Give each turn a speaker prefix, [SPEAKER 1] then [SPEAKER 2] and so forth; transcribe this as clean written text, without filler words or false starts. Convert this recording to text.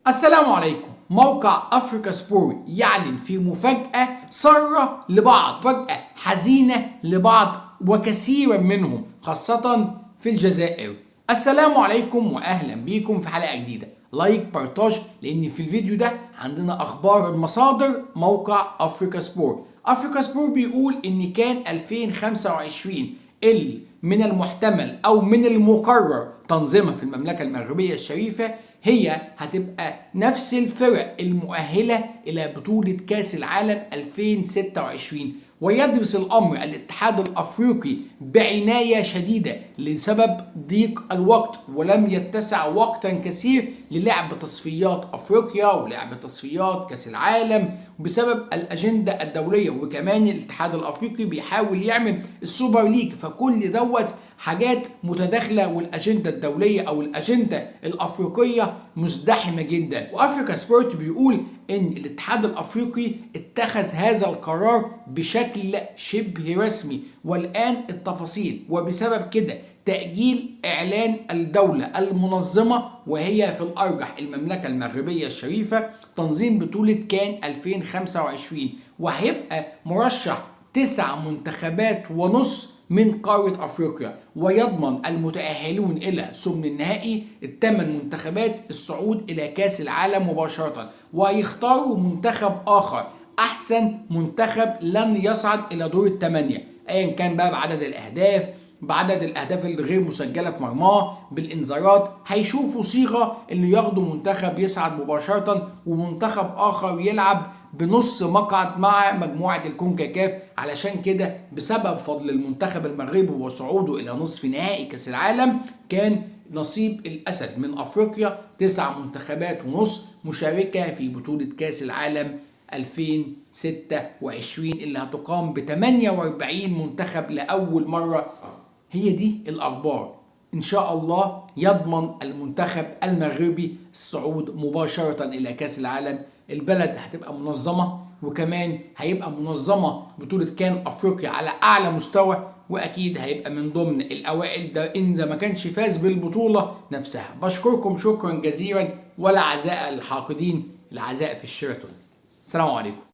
[SPEAKER 1] السلام عليكم. موقع افريكا سبورت يعلن في مفاجأة سارة لبعض، مفاجأة حزينة لبعض وكثيرا منهم خاصة في الجزائر. السلام عليكم واهلا بيكم في حلقة جديدة. لايك بارتاج لان في الفيديو ده عندنا اخبار مصادر موقع افريكا سبورت. افريكا سبورت بيقول ان كان 2025 اللي من المحتمل او من المقرر تنظيمها في المملكة المغربية الشريفة هي هتبقى نفس الفرق المؤهلة إلى بطولة كأس العالم 2026. ويدرس الأمر الاتحاد الأفريقي بعناية شديدة لسبب ضيق الوقت، ولم يتسع وقتا كثير للعب تصفيات أفريقيا ولعب تصفيات كأس العالم بسبب الأجندة الدولية. وكمان الاتحاد الأفريقي بيحاول يعمل السوبر ليج، فكل دوت حاجات متداخله، والاجنده الدوليه او الاجنده الافريقيه مزدحمه جدا. وافريكا سبورت بيقول ان الاتحاد الافريقي اتخذ هذا القرار بشكل شبه رسمي، والان التفاصيل، وبسبب كده تأجيل إعلان الدولة المنظمة وهي في الأرجح المملكة المغربية الشريفة تنظيم بطولة كان 2025، وهيبقى مرشح 9 منتخبات ونص من قارة أفريقيا، ويضمن المتأهلون إلى ثمن النهائي الثمان منتخبات الصعود إلى كأس العالم مباشرة، ويختاروا منتخب آخر أحسن منتخب لن يصعد إلى دور الثمانية أيا كان بقى بعدد الأهداف، بعدد الاهداف الغير مسجله في مرماه، بالانذارات. هيشوفوا صيغه اللي ياخدوا منتخب يصعد مباشره ومنتخب اخر يلعب بنص مقعد مع مجموعه الكونكاكاف. علشان كده بسبب فضل المنتخب المغربي وصعوده الى نصف نهائي كاس العالم كان نصيب الاسد من افريقيا 9 منتخبات ونص مشاركه في بطوله كاس العالم 2026 اللي هتقام ب 48 منتخب لاول مره. هي دي الأخبار. إن شاء الله يضمن المنتخب المغربي الصعود مباشرة إلى كأس العالم. البلد هتبقى منظمة، وكمان هيبقى منظمة بطولة كان أفريقيا على أعلى مستوى، وأكيد هيبقى من ضمن الأوائل ده إذا ما كانش فاز بالبطولة نفسها. بشكركم شكرا جزيلا، ولا عزاء للحاقدين، العزاء في الشيراتون. السلام عليكم.